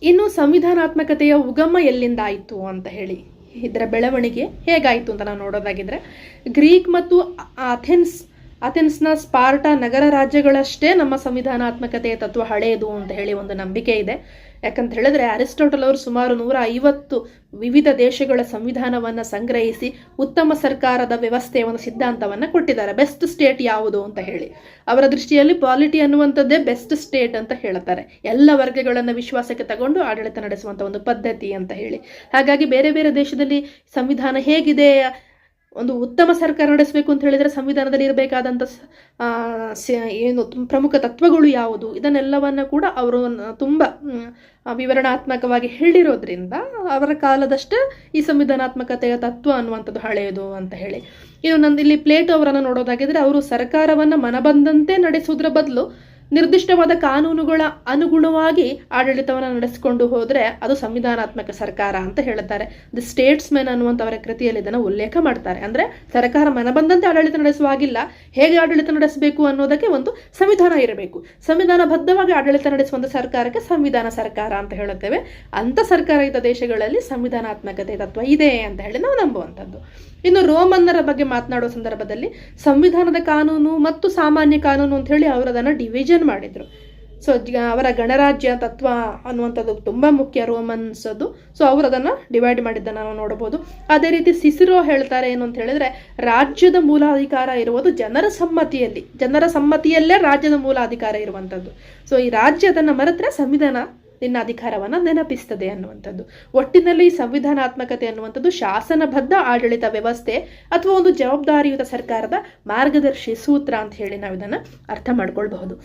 ಇನ್ನು ಸಂವಿಧಾನಾತ್ಮಕತೆಯ ಉಗಮ ಎಲ್ಲಿಂದ ಆಯಿತು ಅಂತ ಹೇಳಿ, ಇದರ ಬೆಳವಣಿಗೆ ಹೇಗಾಯಿತು ಅಂತ ನಾವು ನೋಡೋದಾಗಿದ್ರೆ, ಗ್ರೀಕ್ ಮತ್ತು ಅಥೆನ್ಸ್ನ ಸ್ಪಾರ್ಟಾ ನಗರ ರಾಜ್ಯಗಳಷ್ಟೇ ನಮ್ಮ ಸಂವಿಧಾನಾತ್ಮಕತೆಯ ತತ್ವ ಹಳೆಯದು ಅಂತ ಹೇಳಿ ಒಂದು ನಂಬಿಕೆ ಇದೆ. ಯಾಕಂತ ಹೇಳಿದ್ರೆ ಅರಿಸ್ಟೋಟಲ್ ಅವರು ಸುಮಾರು 150 ವಿವಿಧ ದೇಶಗಳ ಸಂವಿಧಾನವನ್ನು ಸಂಗ್ರಹಿಸಿ ಉತ್ತಮ ಸರ್ಕಾರದ ವ್ಯವಸ್ಥೆಯ ಒಂದು ಸಿದ್ಧಾಂತವನ್ನು ಕೊಟ್ಟಿದ್ದಾರೆ. ಬೆಸ್ಟ್ ಸ್ಟೇಟ್ ಯಾವುದು ಅಂತ ಹೇಳಿ ಅವರ ದೃಷ್ಟಿಯಲ್ಲಿ ಪಾಲಿಟಿ ಅನ್ನುವಂಥದ್ದೇ ಬೆಸ್ಟ್ ಸ್ಟೇಟ್ ಅಂತ ಹೇಳ್ತಾರೆ. ಎಲ್ಲ ವರ್ಗಗಳನ್ನು ವಿಶ್ವಾಸಕ್ಕೆ ತಗೊಂಡು ಆಡಳಿತ ನಡೆಸುವಂಥ ಒಂದು ಪದ್ಧತಿ ಅಂತ ಹೇಳಿ. ಹಾಗಾಗಿ ಬೇರೆ ಬೇರೆ ದೇಶದಲ್ಲಿ ಸಂವಿಧಾನ ಹೇಗಿದೆ, ಒಂದು ಉತ್ತಮ ಸರ್ಕಾರ ನಡೆಸಬೇಕು ಅಂತ ಹೇಳಿದರೆ ಸಂವಿಧಾನದಲ್ಲಿ ಇರಬೇಕಾದಂಥ ಏನು ಪ್ರಮುಖ ತತ್ವಗಳು ಯಾವುದು, ಇದನ್ನೆಲ್ಲವನ್ನು ಕೂಡ ಅವರು ತುಂಬ ವಿವರಣಾತ್ಮಕವಾಗಿ ಹೇಳಿರೋದ್ರಿಂದ ಅವರ ಕಾಲದಷ್ಟೇ ಈ ಸಂವಿಧಾನಾತ್ಮಕತೆಯ ತತ್ವ ಅನ್ನುವಂಥದ್ದು ಹಳೆಯದು ಅಂತ ಹೇಳಿ. ಇನ್ನು ಇಲ್ಲಿ ಪ್ಲೇಟೋ ಅವರನ್ನು ನೋಡೋದಾಗಿದ್ರೆ, ಅವರು ಸರ್ಕಾರವನ್ನು ಮನಬಂದಂತೆ ನಡೆಸುವುದರ ಬದಲು ನಿರ್ದಿಷ್ಟವಾದ ಕಾನೂನುಗಳ ಅನುಗುಣವಾಗಿ ಆಡಳಿತವನ್ನು ನಡೆಸಿಕೊಂಡು ಹೋದರೆ ಅದು ಸಂವಿಧಾನಾತ್ಮಕ ಸರ್ಕಾರ ಅಂತ ಹೇಳುತ್ತಾರೆ. ದಿ ಸ್ಟೇಟ್ಸ್ಮೆನ್ ಅನ್ನುವಂಥ ಅವರ ಕೃತಿಯಲ್ಲಿ ಇದನ್ನು ಉಲ್ಲೇಖ ಮಾಡ್ತಾರೆ. ಅಂದರೆ ಸರ್ಕಾರ ಮನಬಂದಂತೆ ಆಡಳಿತ ನಡೆಸುವಾಗಿಲ್ಲ, ಹೇಗೆ ಆಡಳಿತ ನಡೆಸಬೇಕು ಅನ್ನೋದಕ್ಕೆ ಒಂದು ಸಂವಿಧಾನ ಇರಬೇಕು. ಸಂವಿಧಾನಬದ್ಧವಾಗಿ ಆಡಳಿತ ನಡೆಸುವಂಥ ಸರ್ಕಾರಕ್ಕೆ ಸಂವಿಧಾನ ಸರ್ಕಾರ ಅಂತ ಹೇಳುತ್ತೇವೆ. ಅಂಥ ಸರ್ಕಾರ ಇದ್ದ ದೇಶಗಳಲ್ಲಿ ಸಂವಿಧಾನಾತ್ಮಕತೆ ತತ್ವ ಇದೆ ಅಂತ ಹೇಳಿ ನಾವು ನಂಬುವಂಥದ್ದು. ಇನ್ನು ರೋಮನ್ನರ ಬಗ್ಗೆ ಮಾತನಾಡುವ ಸಂದರ್ಭದಲ್ಲಿ ಸಂವಿಧಾನದ ಕಾನೂನು ಮತ್ತು ಸಾಮಾನ್ಯ ಕಾನೂನು ಅಂತ ಹೇಳಿ ಅವರು ಅದನ್ನು ಡಿವಿಷನ್ ಮಾಡಿದ್ರು. ಸೊ ಅವರ ಗಣರಾಜ್ಯ ತತ್ವ ಅನ್ನುವಂಥದ್ದು ತುಂಬ ಮುಖ್ಯ ರೋಮನ್ಸದ್ದು. ಸೊ ಅವರು ಅದನ್ನು ಡಿವೈಡ್ ಮಾಡಿದ್ದನ್ನು ನಾವು ನೋಡಬಹುದು. ಅದೇ ರೀತಿ ಸಿಸಿರೋ ಹೇಳ್ತಾರೆ ಏನು ಅಂತ ಹೇಳಿದ್ರೆ, ರಾಜ್ಯದ ಮೂಲಾಧಿಕಾರ ಇರುವುದು ಜನರ ಸಮ್ಮತಿಯಲ್ಲೇ ರಾಜ್ಯದ ಮೂಲಾಧಿಕಾರ ಇರುವಂಥದ್ದು. ಸೊ ಈ ರಾಜ್ಯ ಅದನ್ನು ಮರೆತರೆ ಸಂವಿಧಾನ ನಿನ್ನ ಅಧಿಕಾರವನ್ನು ನೆನಪಿಸ್ತದೆ ಅನ್ನುವಂಥದ್ದು. ಒಟ್ಟಿನಲ್ಲಿ ಸಂವಿಧಾನಾತ್ಮಕತೆ ಅನ್ನುವಂಥದ್ದು ಶಾಸನಬದ್ಧ ಆಡಳಿತ ವ್ಯವಸ್ಥೆ ಅಥವಾ ಒಂದು ಜವಾಬ್ದಾರಿಯುತ ಸರ್ಕಾರದ ಮಾರ್ಗದರ್ಶಿ ಸೂತ್ರ ಅಂತ ಹೇಳಿ ನಾವು ಇದನ್ನು ಅರ್ಥ ಮಾಡ್ಕೊಳ್ಬಹುದು.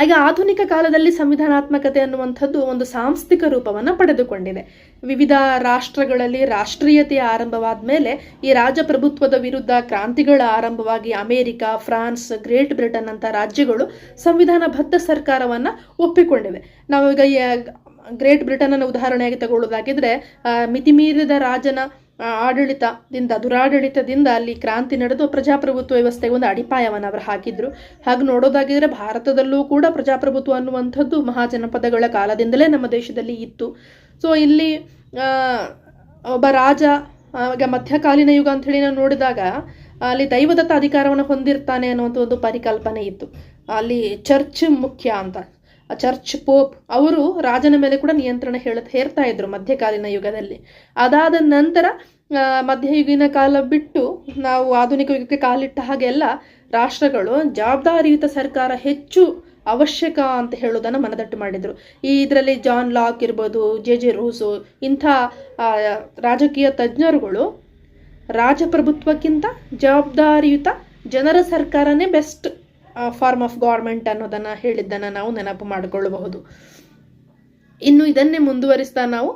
ಈಗ ಆಧುನಿಕ ಕಾಲದಲ್ಲಿ ಸಂವಿಧಾನಾತ್ಮಕತೆ ಅನ್ನುವಂಥದ್ದು ಒಂದು ಸಾಂಸ್ಥಿಕ ರೂಪವನ್ನು ಪಡೆದುಕೊಂಡಿದೆ. ವಿವಿಧ ರಾಷ್ಟ್ರಗಳಲ್ಲಿ ರಾಷ್ಟ್ರೀಯತೆಯ ಆರಂಭವಾದ ಮೇಲೆ ಈ ರಾಜಪ್ರಭುತ್ವದ ವಿರುದ್ಧ ಕ್ರಾಂತಿಗಳ ಆರಂಭವಾಗಿ ಅಮೆರಿಕ, ಫ್ರಾನ್ಸ್, ಗ್ರೇಟ್ ಬ್ರಿಟನ್ ಅಂತ ರಾಜ್ಯಗಳು ಸಂವಿಧಾನಬದ್ಧ ಸರ್ಕಾರವನ್ನು ಒಪ್ಪಿಕೊಂಡಿವೆ. ನಾವೀಗ ಗ್ರೇಟ್ ಬ್ರಿಟನ್ನ ಉದಾಹರಣೆಯಾಗಿ ತಗೊಳ್ಳೋದಾಗಿದ್ರೆ, ಮಿತಿಮೀರಿದ ರಾಜನ ದುರಾಡಳಿತದಿಂದ ಅಲ್ಲಿ ಕ್ರಾಂತಿ ನಡೆದು ಪ್ರಜಾಪ್ರಭುತ್ವ ವ್ಯವಸ್ಥೆಗೆ ಒಂದು ಅಡಿಪಾಯವನ್ನು ಅವರು ಹಾಕಿದ್ರು. ಹಾಗೆ ನೋಡೋದಾಗಿದ್ರೆ ಭಾರತದಲ್ಲೂ ಕೂಡ ಪ್ರಜಾಪ್ರಭುತ್ವ ಅನ್ನುವಂಥದ್ದು ಮಹಾಜನಪದಗಳ ಕಾಲದಿಂದಲೇ ನಮ್ಮ ದೇಶದಲ್ಲಿ ಇತ್ತು. ಸೊ ಇಲ್ಲಿ ಒಬ್ಬ ರಾಜ ಈಗ ಮಧ್ಯಕಾಲೀನ ಯುಗ ಅಂತ ಹೇಳಿ ನಾವು ನೋಡಿದಾಗ ಅಲ್ಲಿ ದೈವದತ್ತ ಅಧಿಕಾರವನ್ನು ಹೊಂದಿರ್ತಾನೆ ಅನ್ನುವಂಥ ಒಂದು ಪರಿಕಲ್ಪನೆ ಇತ್ತು. ಅಲ್ಲಿ ಚರ್ಚ್ ಮುಖ್ಯ ಅಂತ, ಚರ್ಚ್ ಪೋಪ್ ಅವರು ರಾಜನ ಮೇಲೆ ಕೂಡ ನಿಯಂತ್ರಣ ಹೇರ್ತಾ ಇದ್ರು ಮಧ್ಯಕಾಲೀನ ಯುಗದಲ್ಲಿ. ಅದಾದ ನಂತರ ಮಧ್ಯಯುಗೀನ ಕಾಲ ಬಿಟ್ಟು ನಾವು ಆಧುನಿಕ ಯುಗಕ್ಕೆ ಕಾಲಿಟ್ಟ ಹಾಗೆಲ್ಲ ರಾಷ್ಟ್ರಗಳು ಜವಾಬ್ದಾರಿಯುತ ಸರ್ಕಾರ ಹೆಚ್ಚು ಅವಶ್ಯಕ ಅಂತ ಹೇಳೋದನ್ನು ಮನದಟ್ಟು ಮಾಡಿದರು. ಇದರಲ್ಲಿ ಜಾನ್ ಲಾಕ್ ಇರ್ಬೋದು, ಜೆ ರೂಸೋ ಇಂಥ ರಾಜಕೀಯ ತಜ್ಞರುಗಳು ರಾಜಪ್ರಭುತ್ವಕ್ಕಿಂತ ಜವಾಬ್ದಾರಿಯುತ ಜನರ ಸರ್ಕಾರನೇ ಬೆಸ್ಟ್ ಫಾರ್ಮ್ ಆಫ್ ಗೌರ್ಮೆಂಟ್ ಅನ್ನೋದನ್ನು ಹೇಳಿದ್ದನ್ನು ನಾವು ನೆನಪು ಮಾಡಿಕೊಳ್ಳಬಹುದು. ಇನ್ನು ಇದನ್ನೇ ಮುಂದುವರಿಸ್ತಾ ನಾವು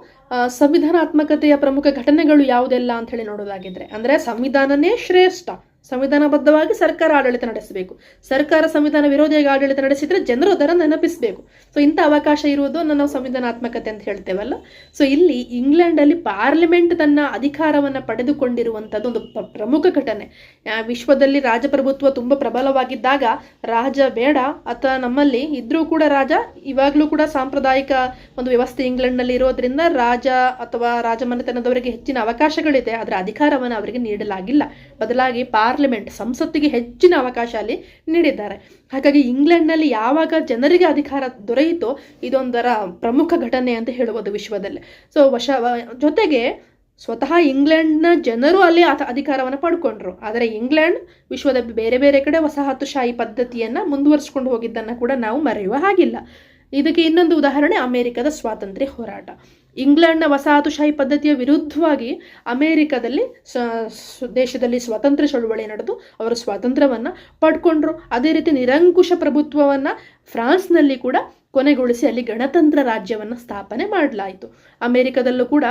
ಸಂವಿಧಾನಾತ್ಮಕತೆಯ ಪ್ರಮುಖ ಘಟನೆಗಳು ಯಾವುದೆಲ್ಲ ಅಂತ ಹೇಳಿ ನೋಡೋದಾಗಿದ್ರೆ, ಅಂದರೆ ಸಂವಿಧಾನನೇ ಶ್ರೇಷ್ಠ, ಸಂವಿಧಾನಬದ್ಧವಾಗಿ ಸರ್ಕಾರ ಆಡಳಿತ ನಡೆಸಬೇಕು. ಸರ್ಕಾರ ಸಂವಿಧಾನ ವಿರೋಧಿಯಾಗಿ ಆಡಳಿತ ನಡೆಸಿದ್ರೆ ಜನರು ಅದನ್ನು ನೆನಪಿಸಬೇಕು. ಸೊ ಇಂಥ ಅವಕಾಶ ಇರುವುದನ್ನು ನಾವು ಸಂವಿಧಾನಾತ್ಮಕತೆ ಅಂತ ಹೇಳ್ತೇವಲ್ಲ. ಸೊ ಇಲ್ಲಿ ಇಂಗ್ಲೆಂಡಲ್ಲಿ ಪಾರ್ಲಿಮೆಂಟ್ ತನ್ನ ಅಧಿಕಾರವನ್ನು ಪಡೆದುಕೊಂಡಿರುವಂಥದ್ದು ಒಂದು ಪ್ರಮುಖ ಘಟನೆ. ವಿಶ್ವದಲ್ಲಿ ರಾಜಪ್ರಭುತ್ವ ತುಂಬ ಪ್ರಬಲವಾಗಿದ್ದಾಗ ರಾಜ ಬೇಡ ಅಥವಾ ನಮ್ಮಲ್ಲಿ ಇದ್ರೂ ಕೂಡ ರಾಜ ಇವಾಗಲೂ ಕೂಡ ಸಾಂಪ್ರದಾಯಿಕ ಒಂದು ವ್ಯವಸ್ಥೆ ಇಂಗ್ಲೆಂಡ್ನಲ್ಲಿ ಇರೋದ್ರಿಂದ ರಾಜ ಅಥವಾ ರಾಜಮನೆತನದವರಿಗೆ ಹೆಚ್ಚಿನ ಅವಕಾಶಗಳಿದೆ, ಅದರ ಅಧಿಕಾರವನ್ನು ಅವರಿಗೆ ನೀಡಲಾಗಿಲ್ಲ. ಬದಲಾಗಿ ಪಾರ್ಲಿಮೆಂಟ್ ಸಂಸತ್ತಿಗೆ ಹೆಚ್ಚಿನ ಅವಕಾಶ ಅಲ್ಲಿ ನೀಡಿದ್ದಾರೆ. ಹಾಗಾಗಿ ಇಂಗ್ಲೆಂಡ್ನಲ್ಲಿ ಯಾವಾಗ ಜನರಿಗೆ ಅಧಿಕಾರ ದೊರೆಯಿತೋ ಇದೊಂದರ ಪ್ರಮುಖ ಘಟನೆ ಅಂತ ಹೇಳಬಹುದು ವಿಶ್ವದಲ್ಲೇ. ಸೊ ಜೊತೆಗೆ ಸ್ವತಃ ಇಂಗ್ಲೆಂಡ್ನ ಜನರು ಅಲ್ಲಿ ಅಧಿಕಾರವನ್ನು ಪಡ್ಕೊಂಡ್ರು. ಆದರೆ ಇಂಗ್ಲೆಂಡ್ ವಿಶ್ವದ ಬೇರೆ ಬೇರೆ ಕಡೆ ವಸಾಹತುಶಾಹಿ ಪದ್ಧತಿಯನ್ನು ಮುಂದುವರಿಸಿಕೊಂಡು ಹೋಗಿದ್ದನ್ನು ಕೂಡ ನಾವು ಮರೆಯುವ ಹಾಗಿಲ್ಲ. ಇದಕ್ಕೆ ಇನ್ನೊಂದು ಉದಾಹರಣೆ ಅಮೆರಿಕದ ಸ್ವಾತಂತ್ರ್ಯ ಹೋರಾಟ. ಇಂಗ್ಲೆಂಡ್ನ ವಸಾಹತುಶಾಹಿ ಪದ್ಧತಿಯ ವಿರುದ್ಧವಾಗಿ ಅಮೆರಿಕದಲ್ಲಿ ದೇಶದಲ್ಲಿ ಸ್ವಾತಂತ್ರ್ಯ ಚಳುವಳಿ ನಡೆದು ಅವರು ಸ್ವಾತಂತ್ರ್ಯವನ್ನು ಪಡ್ಕೊಂಡ್ರು. ಅದೇ ರೀತಿ ನಿರಂಕುಶ ಪ್ರಭುತ್ವವನ್ನು ಫ್ರಾನ್ಸ್ನಲ್ಲಿ ಕೂಡ ಕೊನೆಗೊಳಿಸಿ ಅಲ್ಲಿ ಗಣತಂತ್ರ ರಾಜ್ಯವನ್ನು ಸ್ಥಾಪನೆ ಮಾಡಲಾಯಿತು. ಅಮೆರಿಕದಲ್ಲೂ ಕೂಡ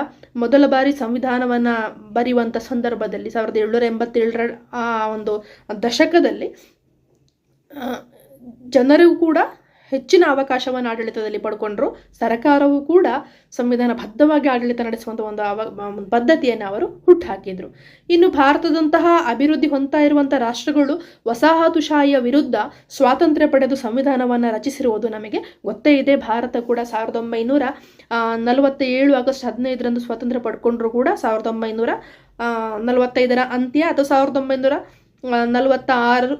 ಮೊದಲ ಬಾರಿ ಸಂವಿಧಾನವನ್ನು ಬರೆಯುವಂಥ ಸಂದರ್ಭದಲ್ಲಿ 1787ರ ಆ ಒಂದು ದಶಕದಲ್ಲಿ ಜನರಿಗೂ ಕೂಡ ಹೆಚ್ಚಿನ ಅವಕಾಶವನ್ನು ಆಡಳಿತದಲ್ಲಿ ಪಡ್ಕೊಂಡ್ರು. ಸರ್ಕಾರವು ಕೂಡ ಸಂವಿಧಾನಬದ್ಧವಾಗಿ ಆಡಳಿತ ನಡೆಸುವಂಥ ಒಂದು ಪದ್ಧತಿಯನ್ನು ಅವರು ಹುಟ್ಟುಹಾಕಿದ್ರು. ಇನ್ನು ಭಾರತದಂತಹ ಅಭಿವೃದ್ಧಿ ಹೊಂದ್ತಾ ಇರುವಂಥ ರಾಷ್ಟ್ರಗಳು ವಸಾಹತುಶಾಹಿಯ ವಿರುದ್ಧ ಸ್ವಾತಂತ್ರ್ಯ ಪಡೆದು ಸಂವಿಧಾನವನ್ನು ರಚಿಸಿರುವುದು ನಮಗೆ ಗೊತ್ತೇ ಇದೆ. ಭಾರತ ಕೂಡ 1947 ಆಗಸ್ಟ್ 15ರಂದು ಸ್ವಾತಂತ್ರ್ಯ ಪಡ್ಕೊಂಡ್ರು ಕೂಡ 1945ರ ಅಂತ್ಯ ಅಥವಾ 1946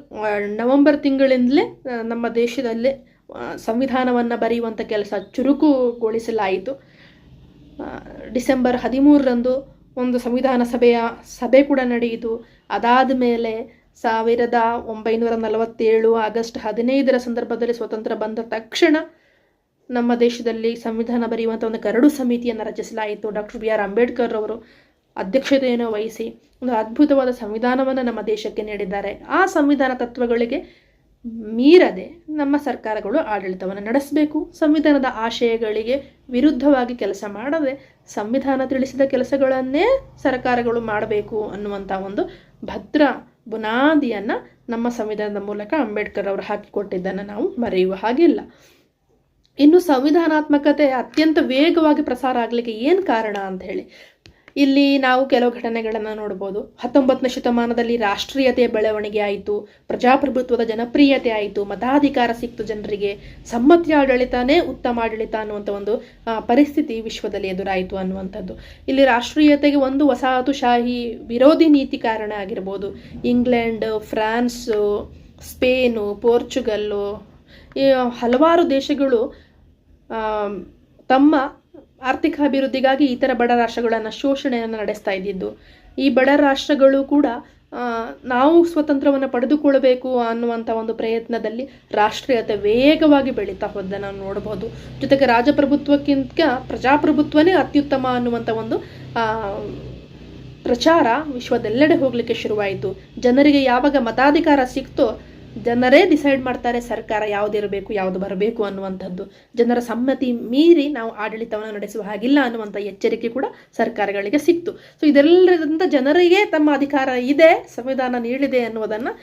ನವೆಂಬರ್ ತಿಂಗಳಿಂದಲೇ ನಮ್ಮ ದೇಶದಲ್ಲೇ ಸಂವಿಧಾನವನ್ನು ಬರೆಯುವಂಥ ಕೆಲಸ ಚುರುಕುಗೊಳಿಸಲಾಯಿತು. ಡಿಸೆಂಬರ್ 13ರಂದು ಒಂದು ಸಂವಿಧಾನ ಸಭೆ ಕೂಡ ನಡೆಯಿತು. ಅದಾದ ಮೇಲೆ 1947 ಆಗಸ್ಟ್ 15ರ ಸಂದರ್ಭದಲ್ಲಿ ಸ್ವಾತಂತ್ರ್ಯ ಬಂದ ತಕ್ಷಣ ನಮ್ಮ ದೇಶದಲ್ಲಿ ಸಂವಿಧಾನ ಬರೆಯುವಂಥ ಒಂದು ಕರಡು ಸಮಿತಿಯನ್ನು ರಚಿಸಲಾಯಿತು. ಡಾಕ್ಟರ್ BR ಅಂಬೇಡ್ಕರ್ ಅವರು ಅಧ್ಯಕ್ಷತೆಯನ್ನು ವಹಿಸಿ ಒಂದು ಅದ್ಭುತವಾದ ಸಂವಿಧಾನವನ್ನು ನಮ್ಮ ದೇಶಕ್ಕೆ ನೀಡಿದ್ದಾರೆ. ಆ ಸಂವಿಧಾನ ತತ್ವಗಳಿಗೆ ಮೀರದೆ ನಮ್ಮ ಸರ್ಕಾರಗಳು ಆಡಳಿತವನ್ನು ನಡೆಸಬೇಕು. ಸಂವಿಧಾನದ ಆಶಯಗಳಿಗೆ ವಿರುದ್ಧವಾಗಿ ಕೆಲಸ ಮಾಡದೆ ಸಂವಿಧಾನ ತಿಳಿಸಿದ ಕೆಲಸಗಳನ್ನೇ ಸರ್ಕಾರಗಳು ಮಾಡಬೇಕು ಅನ್ನುವಂಥ ಒಂದು ಭದ್ರ ಬುನಾದಿಯನ್ನು ನಮ್ಮ ಸಂವಿಧಾನದ ಮೂಲಕ ಅಂಬೇಡ್ಕರ್ ಅವರು ಹಾಕಿಕೊಟ್ಟಿದ್ದನ್ನು ನಾವು ಮರೆಯುವ ಹಾಗಿಲ್ಲ. ಇನ್ನು ಸಂವಿಧಾನಾತ್ಮಕತೆ ಅತ್ಯಂತ ವೇಗವಾಗಿ ಪ್ರಸಾರ ಆಗಲಿಕ್ಕೆ ಏನು ಕಾರಣ ಅಂತ ಹೇಳಿ ಇಲ್ಲಿ ನಾವು ಕೆಲವು ಘಟನೆಗಳನ್ನು ನೋಡ್ಬೋದು. 19ನೇ ಶತಮಾನದಲ್ಲಿ ರಾಷ್ಟ್ರೀಯತೆಯ ಬೆಳವಣಿಗೆ ಆಯಿತು, ಪ್ರಜಾಪ್ರಭುತ್ವದ ಜನಪ್ರಿಯತೆ ಆಯಿತು, ಮತಾಧಿಕಾರ ಸಿಕ್ತು ಜನರಿಗೆ, ಸಮ್ಮತಿ ಆಡಳಿತನೇ ಉತ್ತಮ ಆಡಳಿತ ಅನ್ನುವಂಥ ಒಂದು ಪರಿಸ್ಥಿತಿ ವಿಶ್ವದಲ್ಲಿ ಎದುರಾಯಿತು ಅನ್ನುವಂಥದ್ದು. ಇಲ್ಲಿ ರಾಷ್ಟ್ರೀಯತೆಗೆ ಒಂದು ವಸಾಹತುಶಾಹಿ ವಿರೋಧಿ ನೀತಿ ಕಾರಣ ಆಗಿರ್ಬೋದು. ಇಂಗ್ಲೆಂಡ್, ಫ್ರಾನ್ಸು, ಸ್ಪೇನು, ಪೋರ್ಚುಗಲ್ಲು ಈ ಹಲವಾರು ದೇಶಗಳು ತಮ್ಮ ಆರ್ಥಿಕ ಅಭಿವೃದ್ಧಿಗಾಗಿ ಇತರ ಬಡ ರಾಷ್ಟ್ರಗಳನ್ನು ಶೋಷಣೆಯನ್ನು ನಡೆಸ್ತಾ ಇದ್ದಿದ್ದು. ಈ ಬಡ ರಾಷ್ಟ್ರಗಳು ಕೂಡ ನಾವು ಸ್ವತಂತ್ರವನ್ನು ಪಡೆದುಕೊಳ್ಳಬೇಕು ಅನ್ನುವಂಥ ಒಂದು ಪ್ರಯತ್ನದಲ್ಲಿ ರಾಷ್ಟ್ರೀಯತೆ ವೇಗವಾಗಿ ಬೆಳೀತಾ ಹೋದ ನಾವು ನೋಡ್ಬೋದು. ಜೊತೆಗೆ ರಾಜಪ್ರಭುತ್ವಕ್ಕಿಂತ ಪ್ರಜಾಪ್ರಭುತ್ವನೇ ಅತ್ಯುತ್ತಮ ಅನ್ನುವಂಥ ಒಂದು ಪ್ರಚಾರ ವಿಶ್ವದೆಲ್ಲೆಡೆ ಹೋಗಲಿಕ್ಕೆ ಶುರುವಾಯಿತು. ಜನರಿಗೆ ಯಾವಾಗ ಮತಾಧಿಕಾರ ಸಿಕ್ತೋ ಜನರೇ ಡಿಸೈಡ್ ಮಾಡ್ತಾರೆ ಸರ್ಕಾರ ಯಾವುದಿರಬೇಕು ಯಾವುದು ಬರಬೇಕು ಅನ್ನುವಂಥದ್ದು. ಜನರ ಸಮ್ಮತಿ ಮೀರಿ ನಾವು ಆಡಳಿತವನ್ನು ನಡೆಸುವ ಹಾಗಿಲ್ಲ ಅನ್ನುವಂಥ ಎಚ್ಚರಿಕೆ ಕೂಡ ಸರ್ಕಾರಗಳಿಗೆ ಸಿಕ್ತು. ಸೊ ಇದೆಲ್ಲರಿಂದ ಜನರಿಗೆ ತಮ್ಮ ಅಧಿಕಾರ ಇದೆ, ಸಂವಿಧಾನ ನೀಡಿದೆ ಅನ್ನುವುದನ್ನು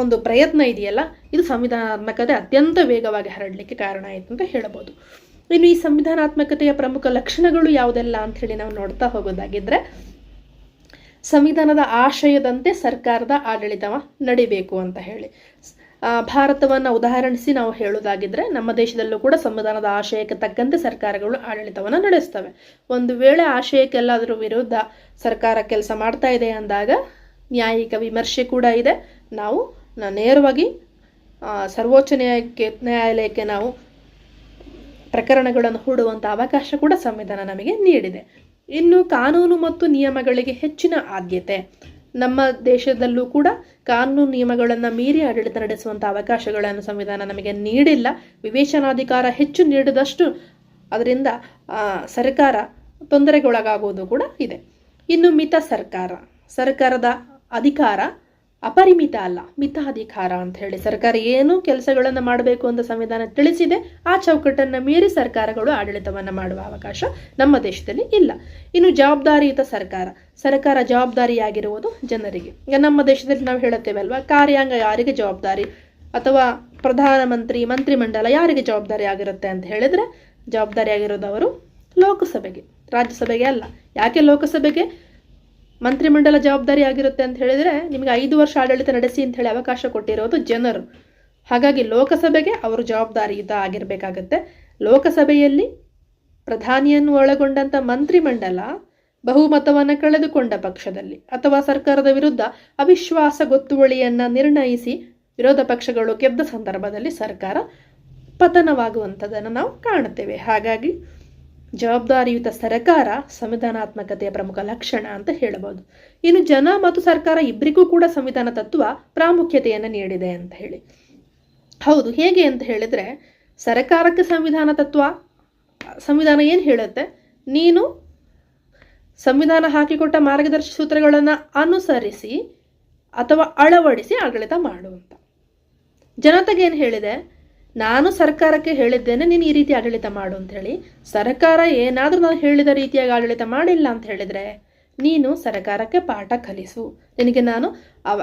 ಒಂದು ಪ್ರಯತ್ನ ಇದೆಯಲ್ಲ, ಇದು ಸಂವಿಧಾನಾತ್ಮಕತೆ ಅತ್ಯಂತ ವೇಗವಾಗಿ ಹರಡಲಿಕ್ಕೆ ಕಾರಣ ಆಯಿತು ಅಂತ ಹೇಳಬಹುದು. ಇನ್ನು ಈ ಸಂವಿಧಾನಾತ್ಮಕತೆಯ ಪ್ರಮುಖ ಲಕ್ಷಣಗಳು ಯಾವುದೆಲ್ಲ ಅಂತ ಹೇಳಿ ನಾವು ನೋಡ್ತಾ ಹೋಗೋದಾಗಿದ್ರೆ, ಸಂವಿಧಾನದ ಆಶಯದಂತೆ ಸರ್ಕಾರದ ಆಡಳಿತ ನಡಿಬೇಕು ಅಂತ ಹೇಳಿ ಭಾರತವನ್ನು ಉದಾಹರಿಸಿ ನಾವು ಹೇಳೋದಾಗಿದ್ರೆ, ನಮ್ಮ ದೇಶದಲ್ಲೂ ಕೂಡ ಸಂವಿಧಾನದ ಆಶಯಕ್ಕೆ ತಕ್ಕಂತೆ ಸರ್ಕಾರಗಳು ಆಡಳಿತವನ್ನು ನಡೆಸ್ತವೆ. ಒಂದು ವೇಳೆ ಆಶಯಕ್ಕೆಲ್ಲಾದರೂ ವಿರುದ್ಧ ಸರ್ಕಾರ ಕೆಲಸ ಮಾಡ್ತಾ ಇದೆ ಅಂದಾಗ ನ್ಯಾಯಿಕ ವಿಮರ್ಶೆ ಕೂಡ ಇದೆ. ನಾವು ನೇರವಾಗಿ ಸರ್ವೋಚ್ಚ ನ್ಯಾಯಾಲಯಕ್ಕೆ ನಾವು ಪ್ರಕರಣಗಳನ್ನು ಹೂಡುವಂಥ ಅವಕಾಶ ಕೂಡ ಸಂವಿಧಾನ ನಮಗೆ ನೀಡಿದೆ. ಇನ್ನು ಕಾನೂನು ಮತ್ತು ನಿಯಮಗಳಿಗೆ ಹೆಚ್ಚಿನ ಆದ್ಯತೆ. ನಮ್ಮ ದೇಶದಲ್ಲೂ ಕೂಡ ಕಾನೂನು ನಿಯಮಗಳನ್ನು ಮೀರಿ ಆಡಳಿತ ನಡೆಸುವಂಥ ಅವಕಾಶಗಳನ್ನು ಸಂವಿಧಾನ ನಮಗೆ ನೀಡಿಲ್ಲ. ವಿವೇಚನಾಧಿಕಾರ ಹೆಚ್ಚು ನೀಡಿದಷ್ಟು ಅದರಿಂದ ಸರ್ಕಾರ ತೊಂದರೆಗೊಳಗಾಗುವುದು ಕೂಡ ಇದೆ. ಇನ್ನು ಮಿತ ಸರ್ಕಾರ. ಸರ್ಕಾರದ ಅಧಿಕಾರ ಅಪರಿಮಿತ ಅಲ್ಲ, ಮಿತ ಅಧಿಕಾರ ಅಂತ ಹೇಳಿ ಸರ್ಕಾರ ಏನು ಕೆಲಸಗಳನ್ನು ಮಾಡಬೇಕು ಅಂತ ಸಂವಿಧಾನ ತಿಳಿಸಿದೆ. ಆ ಚೌಕಟ್ಟನ್ನು ಮೀರಿ ಸರ್ಕಾರಗಳು ಆಡಳಿತವನ್ನು ಮಾಡುವ ಅವಕಾಶ ನಮ್ಮ ದೇಶದಲ್ಲಿ ಇಲ್ಲ. ಇನ್ನು ಜವಾಬ್ದಾರಿಯುತ ಸರ್ಕಾರ. ಸರ್ಕಾರ ಜವಾಬ್ದಾರಿಯಾಗಿರುವುದು ಜನರಿಗೆ. ಈಗ ನಮ್ಮ ದೇಶದಲ್ಲಿ ನಾವು ಹೇಳುತ್ತೇವೆ ಅಲ್ವಾ, ಕಾರ್ಯಾಂಗ ಯಾರಿಗೆ ಜವಾಬ್ದಾರಿ ಅಥವಾ ಪ್ರಧಾನಮಂತ್ರಿ, ಮಂತ್ರಿಮಂಡಲ ಯಾರಿಗೆ ಜವಾಬ್ದಾರಿ ಆಗಿರುತ್ತೆ ಅಂತ ಹೇಳಿದ್ರೆ, ಜವಾಬ್ದಾರಿ ಆಗಿರೋದು ಅವರು ಲೋಕಸಭೆಗೆ, ರಾಜ್ಯಸಭೆಗೆ ಅಲ್ಲ. ಯಾಕೆ ಲೋಕಸಭೆಗೆ ಮಂತ್ರಿಮಂಡಲ ಜವಾಬ್ದಾರಿ ಆಗಿರುತ್ತೆ ಅಂತ ಹೇಳಿದರೆ, ನಿಮಗೆ 5 ವರ್ಷ ಆಡಳಿತ ನಡೆಸಿ ಅಂತ ಹೇಳಿ ಅವಕಾಶ ಕೊಟ್ಟಿರೋದು ಜನರು. ಹಾಗಾಗಿ ಲೋಕಸಭೆಗೆ ಅವರು ಜವಾಬ್ದಾರಿಯುತ ಆಗಿರಬೇಕಾಗತ್ತೆ. ಲೋಕಸಭೆಯಲ್ಲಿ ಪ್ರಧಾನಿಯನ್ನು ಒಳಗೊಂಡಂಥ ಮಂತ್ರಿಮಂಡಲ ಬಹುಮತವನ್ನು ಕಳೆದುಕೊಂಡ ಪಕ್ಷದಲ್ಲಿ ಅಥವಾ ಸರ್ಕಾರದ ವಿರುದ್ಧ ಅವಿಶ್ವಾಸ ಗೊತ್ತುವಳಿಯನ್ನು ನಿರ್ಣಯಿಸಿ ವಿರೋಧ ಪಕ್ಷಗಳು ಗೆದ್ದ ಸಂದರ್ಭದಲ್ಲಿ ಸರ್ಕಾರ ಪತನವಾಗುವಂಥದ್ದನ್ನು ನಾವು ಕಾಣುತ್ತೇವೆ. ಹಾಗಾಗಿ ಜವಾಬ್ದಾರಿಯುತ ಸರ್ಕಾರ ಸಂವಿಧಾನಾತ್ಮಕತೆಯ ಪ್ರಮುಖ ಲಕ್ಷಣ ಅಂತ ಹೇಳಬಹುದು. ಇನ್ನು ಜನ ಮತ್ತು ಸರ್ಕಾರ ಇಬ್ಬರಿಗೂ ಕೂಡ ಸಂವಿಧಾನ ತತ್ವ ಪ್ರಾಮುಖ್ಯತೆಯನ್ನು ನೀಡಿದೆ ಅಂತ ಹೇಳಿ. ಹೌದು, ಹೇಗೆ ಅಂತ ಹೇಳಿದ್ರೆ, ಸರ್ಕಾರಕ್ಕೆ ಸಂವಿಧಾನ ಏನು ಹೇಳುತ್ತೆ, ನೀನು ಸಂವಿಧಾನ ಹಾಕಿಕೊಟ್ಟ ಮಾರ್ಗದರ್ಶಿ ಸೂತ್ರಗಳನ್ನು ಅನುಸರಿಸಿ ಅಥವಾ ಅಳವಡಿಸಿ ಆಡಳಿತ ಮಾಡುವಂತ. ಜನತೆಗೆ ಏನು ಹೇಳಿದೆ, ನಾನು ಸರ್ಕಾರಕ್ಕೆ ಹೇಳಿದ್ದೇನೆ ನೀನು ಈ ರೀತಿ ಆಡಳಿತ ಮಾಡು ಅಂತ ಹೇಳಿ. ಸರ್ಕಾರ ಏನಾದರೂ ನಾನು ಹೇಳಿದ ರೀತಿಯಾಗಿ ಆಡಳಿತ ಮಾಡಿಲ್ಲ ಅಂತ ಹೇಳಿದರೆ ನೀನು ಸರ್ಕಾರಕ್ಕೆ ಪಾಠ ಕಲಿಸು. ನಿನಗೆ ನಾನು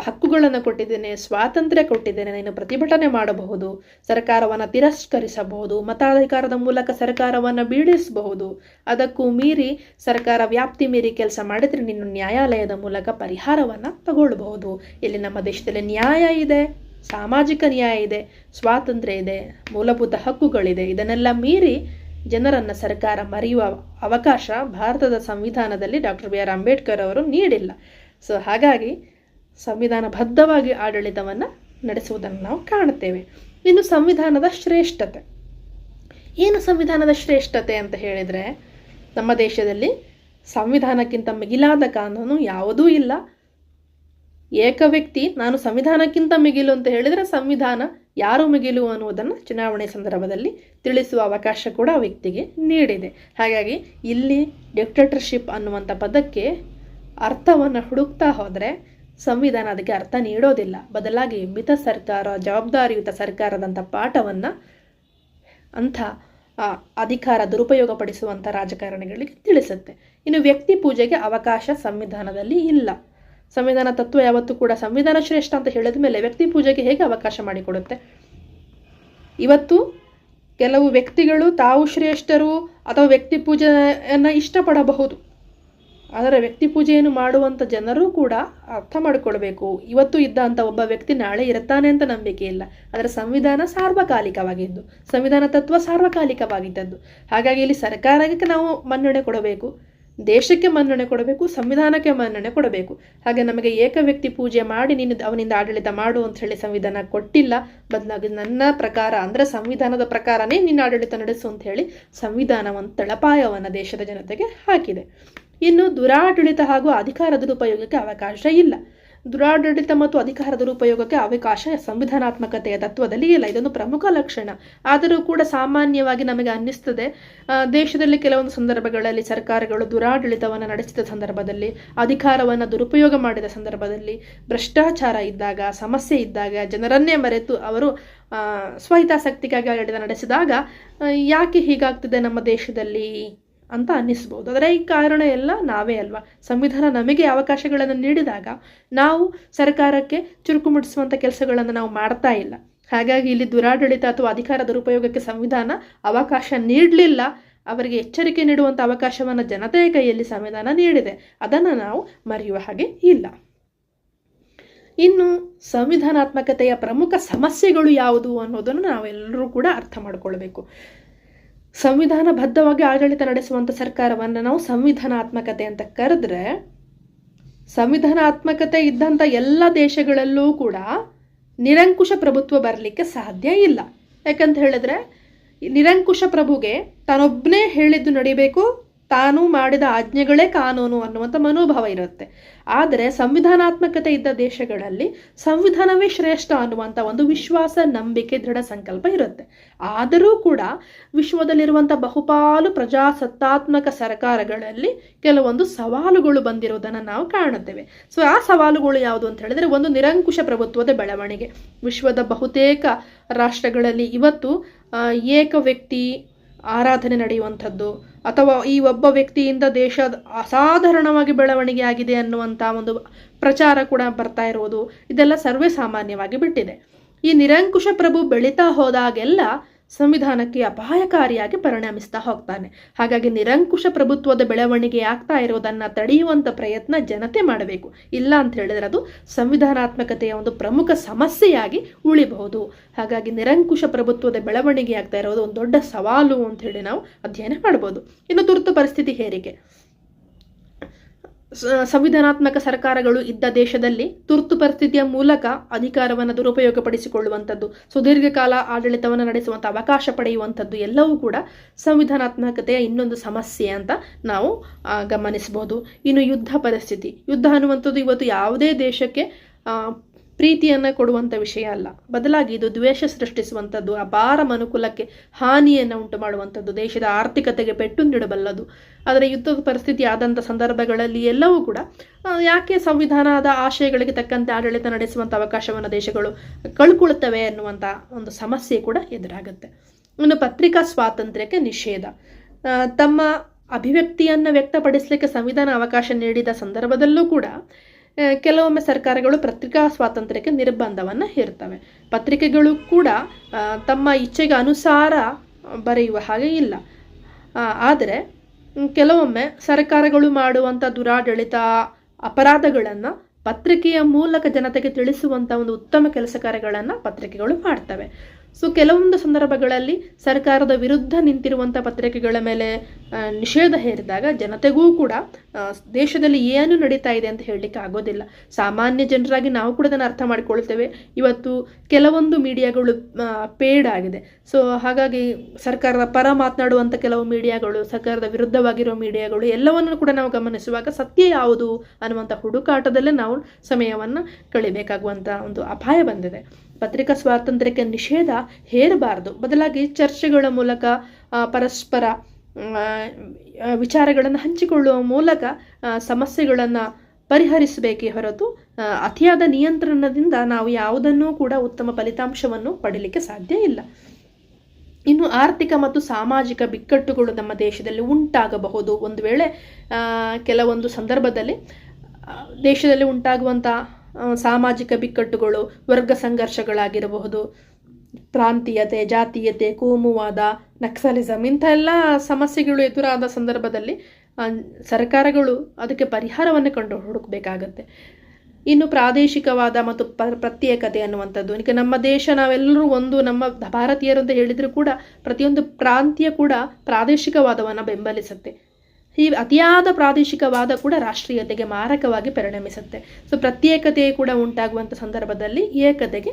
ಹಕ್ಕುಗಳನ್ನು ಕೊಟ್ಟಿದ್ದೇನೆ, ಸ್ವಾತಂತ್ರ್ಯ ಕೊಟ್ಟಿದ್ದೇನೆ, ನೀನು ಪ್ರತಿಭಟನೆ ಮಾಡಬಹುದು, ಸರ್ಕಾರವನ್ನು ತಿರಸ್ಕರಿಸಬಹುದು, ಮತಾಧಿಕಾರದ ಮೂಲಕ ಸರ್ಕಾರವನ್ನು ಬೀಳಿಸಬಹುದು. ಅದಕ್ಕೂ ಮೀರಿ ಸರ್ಕಾರ ವ್ಯಾಪ್ತಿ ಮೀರಿ ಕೆಲಸ ಮಾಡಿದರೆ ನೀನು ನ್ಯಾಯಾಲಯದ ಮೂಲಕ ಪರಿಹಾರವನ್ನು ತಗೊಳ್ಬಹುದು. ಇಲ್ಲಿ ನಮ್ಮ ದೇಶದಲ್ಲಿ ನ್ಯಾಯ ಇದೆ, ಸಾಮಾಜಿಕ ನ್ಯಾಯ ಇದೆ, ಸ್ವಾತಂತ್ರ್ಯ ಇದೆ, ಮೂಲಭೂತ ಹಕ್ಕುಗಳಿದೆ. ಇದನ್ನೆಲ್ಲ ಮೀರಿ ಜನರನ್ನು ಸರ್ಕಾರ ಮರೆಯುವ ಅವಕಾಶ ಭಾರತದ ಸಂವಿಧಾನದಲ್ಲಿ ಡಾಕ್ಟರ್ ಬಿ ಆರ್ ಅಂಬೇಡ್ಕರ್ ಅವರು ನೀಡಿಲ್ಲ. ಸೊ ಹಾಗಾಗಿ ಸಂವಿಧಾನಬದ್ಧವಾಗಿ ಆಡಳಿತವನ್ನು ನಡೆಸುವುದನ್ನು ನಾವು ಕಾಣುತ್ತೇವೆ. ಇನ್ನು ಸಂವಿಧಾನದ ಶ್ರೇಷ್ಠತೆ ಏನು? ಸಂವಿಧಾನದ ಶ್ರೇಷ್ಠತೆ ಅಂತ ಹೇಳಿದರೆ, ನಮ್ಮ ದೇಶದಲ್ಲಿ ಸಂವಿಧಾನಕ್ಕಿಂತ ಮಿಗಿಲಾದ ಕಾನೂನು ಯಾವುದೂ ಇಲ್ಲ. ಏಕ ವ್ಯಕ್ತಿ ನಾನು ಸಂವಿಧಾನಕ್ಕಿಂತ ಮಿಗಿಲು ಅಂತ ಹೇಳಿದರೆ ಸಂವಿಧಾನ ಯಾರು ಮಿಗಿಲು ಅನ್ನುವುದನ್ನು ಚುನಾವಣೆ ಸಂದರ್ಭದಲ್ಲಿ ತಿಳಿಸುವ ಅವಕಾಶ ಕೂಡ ಆ ವ್ಯಕ್ತಿಗೆ ನೀಡಿದೆ. ಹಾಗಾಗಿ ಇಲ್ಲಿ ಡಿಕ್ಟೇಟರ್ಶಿಪ್ ಅನ್ನುವಂಥ ಪದಕ್ಕೆ ಅರ್ಥವನ್ನು ಹುಡುಕ್ತಾ ಹೋದರೆ ಸಂವಿಧಾನ ಅದಕ್ಕೆ ಅರ್ಥ ನೀಡೋದಿಲ್ಲ. ಬದಲಾಗಿ ಮಿತ ಸರ್ಕಾರ, ಜವಾಬ್ದಾರಿಯುತ ಸರ್ಕಾರದಂಥ ಪಾಠವನ್ನು ಅಂಥ ಅಧಿಕಾರ ದುರುಪಯೋಗ ಪಡಿಸುವಂಥ ರಾಜಕಾರಣಿಗಳಿಗೆ ತಿಳಿಸುತ್ತೆ. ಇನ್ನು ವ್ಯಕ್ತಿ ಪೂಜೆಗೆ ಅವಕಾಶ ಸಂವಿಧಾನದಲ್ಲಿ ಇಲ್ಲ. ಸಂವಿಧಾನ ತತ್ವ ಯಾವತ್ತೂ ಕೂಡ ಸಂವಿಧಾನ ಶ್ರೇಷ್ಠ ಅಂತ ಹೇಳಿದ ಮೇಲೆ ವ್ಯಕ್ತಿ ಪೂಜೆಗೆ ಹೇಗೆ ಅವಕಾಶ ಮಾಡಿಕೊಡುತ್ತೆ? ಇವತ್ತು ಕೆಲವು ವ್ಯಕ್ತಿಗಳು ತಾವು ಶ್ರೇಷ್ಠರು ಅಥವಾ ವ್ಯಕ್ತಿ ಪೂಜೆಯನ್ನು ಇಷ್ಟಪಡಬಹುದು. ಆದರೆ ವ್ಯಕ್ತಿ ಪೂಜೆಯನ್ನು ಮಾಡುವಂಥ ಜನರೂ ಕೂಡ ಅರ್ಥ ಮಾಡಿಕೊಳ್ಬೇಕು, ಇವತ್ತು ಇದ್ದಂಥ ಒಬ್ಬ ವ್ಯಕ್ತಿ ನಾಳೆ ಇರುತ್ತಾನೆ ಅಂತ ನಂಬಿಕೆ ಇಲ್ಲ. ಆದರೆ ಸಂವಿಧಾನ ಸಾರ್ವಕಾಲಿಕವಾಗಿದ್ದು, ಸಂವಿಧಾನ ತತ್ವ ಸಾರ್ವಕಾಲಿಕವಾಗಿದ್ದದ್ದು. ಹಾಗಾಗಿ ಇಲ್ಲಿ ಸರ್ಕಾರಕ್ಕೆ ನಾವು ಮನ್ನಣೆ ಕೊಡಬೇಕು, ದೇಶಕ್ಕೆ ಮನ್ನಣೆ ಕೊಡಬೇಕು, ಸಂವಿಧಾನಕ್ಕೆ ಮನ್ನಣೆ ಕೊಡಬೇಕು. ಹಾಗೆ ನಮಗೆ ಏಕ ವ್ಯಕ್ತಿ ಪೂಜೆ ಮಾಡಿ ನೀನು ಅವನಿಂದ ಆಡಳಿತ ಮಾಡು ಅಂತ ಹೇಳಿ ಸಂವಿಧಾನ ಕೊಟ್ಟಿಲ್ಲ. ಬದಲಾಗಿ ನನ್ನ ಪ್ರಕಾರ ಅಂದರೆ ಸಂವಿಧಾನದ ಪ್ರಕಾರನೇ ನಿನ್ನ ಆಡಳಿತ ನಡೆಸು ಅಂತ ಹೇಳಿ ಸಂವಿಧಾನ ಒಂದು ತಳಪಾಯವನ್ನು ದೇಶದ ಜನತೆಗೆ ಹಾಕಿದೆ. ಇನ್ನು ದುರಾಡಳಿತ ಹಾಗೂ ಅಧಿಕಾರ ದುರುಪಯೋಗಕ್ಕೆ ಅವಕಾಶ ಇಲ್ಲ. ದುರಾಡಳಿತ ಮತ್ತು ಅಧಿಕಾರ ದುರುಪಯೋಗಕ್ಕೆ ಅವಕಾಶ ಸಂವಿಧಾನಾತ್ಮಕತೆಯ ತತ್ವದಲ್ಲಿ ಇಲ್ಲ. ಇದೊಂದು ಪ್ರಮುಖ ಲಕ್ಷಣ. ಆದರೂ ಕೂಡ ಸಾಮಾನ್ಯವಾಗಿ ನಮಗೆ ಅನ್ನಿಸ್ತದೆ, ದೇಶದಲ್ಲಿ ಕೆಲವೊಂದು ಸಂದರ್ಭಗಳಲ್ಲಿ ಸರ್ಕಾರಗಳು ದುರಾಡಳಿತವನ್ನು ನಡೆಸಿದ ಸಂದರ್ಭದಲ್ಲಿ, ಅಧಿಕಾರವನ್ನು ದುರುಪಯೋಗ ಮಾಡಿದ ಸಂದರ್ಭದಲ್ಲಿ, ಭ್ರಷ್ಟಾಚಾರ ಇದ್ದಾಗ, ಸಮಸ್ಯೆ ಇದ್ದಾಗ, ಜನರನ್ನೇ ಮರೆತು ಅವರು ಸ್ವಹಿತಾಸಕ್ತಿಗಾಗಿ ಆಡಳಿತ ನಡೆಸಿದಾಗ ಯಾಕೆ ಹೀಗಾಗ್ತಿದೆ ನಮ್ಮ ದೇಶದಲ್ಲಿ ಅಂತ ಅನ್ನಿಸ್ಬೋದು. ಆದರೆ ಈ ಕಾರಣ ಎಲ್ಲ ನಾವೇ ಅಲ್ವಾ. ಸಂವಿಧಾನ ನಮಗೆ ಅವಕಾಶಗಳನ್ನು ನೀಡಿದಾಗ ನಾವು ಸರ್ಕಾರಕ್ಕೆ ಚುರುಕು ಮುಟ್ಟಿಸುವಂಥ ಕೆಲಸಗಳನ್ನು ನಾವು ಮಾಡ್ತಾ ಇಲ್ಲ. ಹಾಗಾಗಿ ಇಲ್ಲಿ ದುರಾಡಳಿತ ಅಥವಾ ಅಧಿಕಾರ ದುರುಪಯೋಗಕ್ಕೆ ಸಂವಿಧಾನ ಅವಕಾಶ ನೀಡಲಿಲ್ಲ. ಅವರಿಗೆ ಎಚ್ಚರಿಕೆ ನೀಡುವಂಥ ಅವಕಾಶವನ್ನು ಜನತೆಯ ಕೈಯಲ್ಲಿ ಸಂವಿಧಾನ ನೀಡಿದೆ. ಅದನ್ನು ನಾವು ಮರೆಯುವ ಹಾಗೆ ಇಲ್ಲ. ಇನ್ನು ಸಂವಿಧಾನಾತ್ಮಕತೆಯ ಪ್ರಮುಖ ಸಮಸ್ಯೆಗಳು ಯಾವುದು ಅನ್ನೋದನ್ನು ನಾವೆಲ್ಲರೂ ಕೂಡ ಅರ್ಥ ಮಾಡಿಕೊಳ್ಬೇಕು. ಸಂವಿಧಾನಬದ್ಧವಾಗಿ ಆಡಳಿತ ನಡೆಸುವಂಥ ಸರ್ಕಾರವನ್ನು ನಾವು ಸಂವಿಧಾನಾತ್ಮಕತೆ ಅಂತ ಕರೆದ್ರೆ, ಸಂವಿಧಾನಾತ್ಮಕತೆ ಇದ್ದಂಥ ಎಲ್ಲ ದೇಶಗಳಲ್ಲೂ ಕೂಡ ನಿರಂಕುಶ ಪ್ರಭುತ್ವ ಬರಲಿಕ್ಕೆ ಸಾಧ್ಯ ಇಲ್ಲ. ಯಾಕಂತ ಹೇಳಿದ್ರೆ ನಿರಂಕುಶ ಪ್ರಭುಗೆ ತಾನೊಬ್ಬನೇ ಹೇಳಿದ್ದು ನಡಿಬೇಕು, ತಾನು ಮಾಡಿದ ಆಜ್ಞೆಗಳೇ ಕಾನೂನು ಅನ್ನುವಂಥ ಮನೋಭಾವ ಇರುತ್ತೆ. ಆದರೆ ಸಂವಿಧಾನಾತ್ಮಕತೆ ಇದ್ದ ದೇಶಗಳಲ್ಲಿ ಸಂವಿಧಾನವೇ ಶ್ರೇಷ್ಠ ಅನ್ನುವಂಥ ಒಂದು ವಿಶ್ವಾಸ, ನಂಬಿಕೆ, ದೃಢ ಸಂಕಲ್ಪ ಇರುತ್ತೆ. ಆದರೂ ಕೂಡ ವಿಶ್ವದಲ್ಲಿರುವಂಥ ಬಹುಪಾಲು ಪ್ರಜಾಸತ್ತಾತ್ಮಕ ಸರ್ಕಾರಗಳಲ್ಲಿ ಕೆಲವೊಂದು ಸವಾಲುಗಳು ಬಂದಿರೋದನ್ನು ನಾವು ಕಾಣುತ್ತೇವೆ. ಸೊ ಆ ಸವಾಲುಗಳು ಯಾವುದು ಅಂತ ಹೇಳಿದ್ರೆ, ಒಂದು ನಿರಂಕುಶ ಪ್ರಭುತ್ವದ ಬೆಳವಣಿಗೆ. ವಿಶ್ವದ ಬಹುತೇಕ ರಾಷ್ಟ್ರಗಳಲ್ಲಿ ಇವತ್ತು ಏಕ ವ್ಯಕ್ತಿ ಆರಾಧನೆ ನಡೆಯುವಂಥದ್ದು, ಅಥವಾ ಈ ಒಬ್ಬ ವ್ಯಕ್ತಿಯಿಂದ ದೇಶ ಅಸಾಧಾರಣವಾಗಿ ಬೆಳವಣಿಗೆ ಆಗಿದೆ ಅನ್ನುವಂಥ ಒಂದು ಪ್ರಚಾರ ಕೂಡ ಬರ್ತಾ ಇರೋದು, ಇದೆಲ್ಲ ಸರ್ವೇ ಸಾಮಾನ್ಯವಾಗಿ ಬಿಟ್ಟಿದೆ. ಈ ನಿರಂಕುಶ ಪ್ರಭು ಬೆಳೀತಾ ಹೋದಾಗೆಲ್ಲ ಸಂವಿಧಾನಕ್ಕೆ ಅಪಾಯಕಾರಿಯಾಗಿ ಪರಿಣಮಿಸ್ತಾ ಹೋಗ್ತಾನೆ. ಹಾಗಾಗಿ ನಿರಂಕುಶ ಪ್ರಭುತ್ವದ ಬೆಳವಣಿಗೆ ಆಗ್ತಾ ಇರೋದನ್ನು ತಡೆಯುವಂಥ ಪ್ರಯತ್ನ ಜನತೆ ಮಾಡಬೇಕು. ಇಲ್ಲ ಅಂತ ಹೇಳಿದ್ರೆ ಅದು ಸಂವಿಧಾನಾತ್ಮಕತೆಯ ಒಂದು ಪ್ರಮುಖ ಸಮಸ್ಯೆಯಾಗಿ ಉಳಿಬಹುದು. ಹಾಗಾಗಿ ನಿರಂಕುಶ ಪ್ರಭುತ್ವದ ಬೆಳವಣಿಗೆ ಆಗ್ತಾ ಇರೋದು ಒಂದು ದೊಡ್ಡ ಸವಾಲು ಅಂತ ಹೇಳಿ ನಾವು ಅಧ್ಯಯನ ಮಾಡ್ಬೋದು. ಇನ್ನು ತುರ್ತು ಪರಿಸ್ಥಿತಿ ಹೇರಿಕೆ. ಸಂವಿಧಾನಾತ್ಮಕ ಸರ್ಕಾರಗಳು ಇದ್ದ ದೇಶದಲ್ಲಿ ತುರ್ತು ಪರಿಸ್ಥಿತಿಯ ಮೂಲಕ ಅಧಿಕಾರವನ್ನು ದುರುಪಯೋಗಪಡಿಸಿಕೊಳ್ಳುವಂಥದ್ದು, ಸುದೀರ್ಘ ಕಾಲ ಆಡಳಿತವನ್ನು ನಡೆಸುವಂಥ ಅವಕಾಶ ಪಡೆಯುವಂಥದ್ದು ಎಲ್ಲವೂ ಕೂಡ ಸಂವಿಧಾನಾತ್ಮಕತೆಯ ಇನ್ನೊಂದು ಸಮಸ್ಯೆ ಅಂತ ನಾವು ಗಮನಿಸ್ಬೋದು. ಇನ್ನು ಯುದ್ಧ ಪರಿಸ್ಥಿತಿ. ಯುದ್ಧ ಅನ್ನುವಂಥದ್ದು ಇವತ್ತು ಯಾವುದೇ ದೇಶಕ್ಕೆ ಪ್ರೀತಿಯನ್ನು ಕೊಡುವಂಥ ವಿಷಯ ಅಲ್ಲ. ಬದಲಾಗಿ ಇದು ದ್ವೇಷ ಸೃಷ್ಟಿಸುವಂಥದ್ದು, ಅಪಾರ ಮನುಕುಲಕ್ಕೆ ಹಾನಿಯನ್ನು ಉಂಟು ಮಾಡುವಂಥದ್ದು, ದೇಶದ ಆರ್ಥಿಕತೆಗೆ ಪೆಟ್ಟು ನೀಡಬಲ್ಲದು. ಆದರೆ ಯುದ್ಧದ ಪರಿಸ್ಥಿತಿ ಆದಂಥ ಸಂದರ್ಭಗಳಲ್ಲಿ ಎಲ್ಲವೂ ಕೂಡ ಯಾಕೆ ಸಂವಿಧಾನದ ಆಶಯಗಳಿಗೆ ತಕ್ಕಂತೆ ಆಡಳಿತ ನಡೆಸುವಂಥ ಅವಕಾಶವನ್ನು ದೇಶಗಳು ಕಳ್ಕೊಳ್ತವೆ ಅನ್ನುವಂಥ ಒಂದು ಸಮಸ್ಯೆ ಕೂಡ ಎದುರಾಗುತ್ತೆ. ಇನ್ನು ಪತ್ರಿಕಾ ಸ್ವಾತಂತ್ರ್ಯಕ್ಕೆ ನಿಷೇಧ. ತಮ್ಮ ಅಭಿವ್ಯಕ್ತಿಯನ್ನು ವ್ಯಕ್ತಪಡಿಸಲಿಕ್ಕೆ ಸಂವಿಧಾನ ಅವಕಾಶ ನೀಡಿದ ಸಂದರ್ಭದಲ್ಲೂ ಕೂಡ ಕೆಲವೊಮ್ಮೆ ಸರ್ಕಾರಗಳು ಪತ್ರಿಕಾ ಸ್ವಾತಂತ್ರ್ಯಕ್ಕೆ ನಿರ್ಬಂಧವನ್ನು ಹೇರ್ತವೆ. ಪತ್ರಿಕೆಗಳು ಕೂಡ ತಮ್ಮ ಇಚ್ಛೆಗೆ ಅನುಸಾರ ಬರೆಯುವ ಹಾಗೆ ಇಲ್ಲ. ಆದರೆ ಕೆಲವೊಮ್ಮೆ ಸರ್ಕಾರಗಳು ಮಾಡುವಂಥ ದುರಾಡಳಿತ, ಅಪರಾಧಗಳನ್ನು ಪತ್ರಿಕೆಯ ಮೂಲಕ ಜನತೆಗೆ ತಿಳಿಸುವಂಥ ಒಂದು ಉತ್ತಮ ಕೆಲಸ ಕಾರ್ಯಗಳನ್ನು ಪತ್ರಿಕೆಗಳು ಮಾಡ್ತವೆ. ಸೊ ಕೆಲವೊಂದು ಸಂದರ್ಭಗಳಲ್ಲಿ ಸರ್ಕಾರದ ವಿರುದ್ಧ ನಿಂತಿರುವಂಥ ಪತ್ರಿಕೆಗಳ ಮೇಲೆ ನಿಷೇಧ ಹೇರಿದಾಗ ಜನತೆಗೂ ಕೂಡ ದೇಶದಲ್ಲಿ ಏನು ನಡೀತಾ ಇದೆ ಅಂತ ಹೇಳಲಿಕ್ಕೆ ಆಗೋದಿಲ್ಲ. ಸಾಮಾನ್ಯ ಜನರಾಗಿ ನಾವು ಕೂಡ ಅದನ್ನು ಅರ್ಥ ಮಾಡಿಕೊಳ್ತೇವೆ. ಇವತ್ತು ಕೆಲವೊಂದು ಮೀಡಿಯಾಗಳು ಪೇಯ್ಡ್ ಆಗಿದೆ. ಸೊ ಹಾಗಾಗಿ ಸರ್ಕಾರದ ಪರ ಮಾತನಾಡುವಂಥ ಕೆಲವು ಮೀಡಿಯಾಗಳು, ಸರ್ಕಾರದ ವಿರುದ್ಧವಾಗಿರೋ ಮೀಡಿಯಾಗಳು ಎಲ್ಲವನ್ನು ಕೂಡ ನಾವು ಗಮನಿಸುವಾಗ ಸತ್ಯ ಯಾವುದು ಅನ್ನುವಂಥ ಹುಡುಕಾಟದಲ್ಲೇ ನಾವು ಸಮಯವನ್ನು ಕಳಿಬೇಕಾಗುವಂಥ ಒಂದು ಅಪಾಯ ಬಂದಿದೆ. ಪತ್ರಿಕಾ ಸ್ವಾತಂತ್ರ್ಯಕ್ಕೆ ನಿಷೇಧ ಹೇರಬಾರದು. ಬದಲಾಗಿ ಚರ್ಚೆಗಳ ಮೂಲಕ ಪರಸ್ಪರ ವಿಚಾರಗಳನ್ನು ಹಂಚಿಕೊಳ್ಳುವ ಮೂಲಕ ಸಮಸ್ಯೆಗಳನ್ನು ಪರಿಹರಿಸಬೇಕೇ ಹೊರತು ಅತಿಯಾದ ನಿಯಂತ್ರಣದಿಂದ ನಾವು ಯಾವುದನ್ನೂ ಕೂಡ ಉತ್ತಮ ಫಲಿತಾಂಶವನ್ನು ಪಡೀಲಿಕ್ಕೆ ಸಾಧ್ಯ ಇಲ್ಲ. ಇನ್ನು ಆರ್ಥಿಕ ಮತ್ತು ಸಾಮಾಜಿಕ ಬಿಕ್ಕಟ್ಟುಗಳು ನಮ್ಮ ದೇಶದಲ್ಲಿ ಉಂಟಾಗಬಹುದು. ಒಂದು ವೇಳೆ ಕೆಲವೊಂದು ಸಂದರ್ಭದಲ್ಲಿ ದೇಶದಲ್ಲಿ ಉಂಟಾಗುವಂಥ ಸಾಮಾಜಿಕ ಬಿಕ್ಕಟ್ಟುಗಳು, ವರ್ಗ ಸಂಘರ್ಷಗಳಾಗಿರಬಹುದು, ಪ್ರಾಂತೀಯತೆ, ಜಾತೀಯತೆ, ಕೋಮುವಾದ, ನಕ್ಸಲಿಸಮ್ ಇಂಥ ಎಲ್ಲ ಸಮಸ್ಯೆಗಳು ಎದುರಾದ ಸಂದರ್ಭದಲ್ಲಿ ಸರ್ಕಾರಗಳು ಅದಕ್ಕೆ ಪರಿಹಾರವನ್ನು ಕಂಡು ಹುಡುಕಬೇಕಾಗತ್ತೆ. ಇನ್ನು ಪ್ರಾದೇಶಿಕವಾದ ಮತ್ತು ಪ್ರತ್ಯೇಕತೆ ಅನ್ನುವಂಥದ್ದು, ಈಗ ನಮ್ಮ ದೇಶ ನಾವೆಲ್ಲರೂ ಒಂದು, ನಮ್ಮ ಭಾರತೀಯರು ಅಂತ ಹೇಳಿದರೂ ಕೂಡ ಪ್ರತಿಯೊಂದು ಪ್ರಾಂತ್ಯ ಕೂಡ ಪ್ರಾದೇಶಿಕವಾದವನ್ನು ಬೆಂಬಲಿಸುತ್ತೆ. ಈ ಅತಿಯಾದ ಪ್ರಾದೇಶಿಕವಾದ ಕೂಡ ರಾಷ್ಟ್ರೀಯತೆಗೆ ಮಾರಕವಾಗಿ ಪರಿಣಮಿಸುತ್ತೆ. ಸೊ ಪ್ರತ್ಯೇಕತೆ ಕೂಡ ಉಂಟಾಗುವಂಥ ಸಂದರ್ಭದಲ್ಲಿ ಏಕತೆಗೆ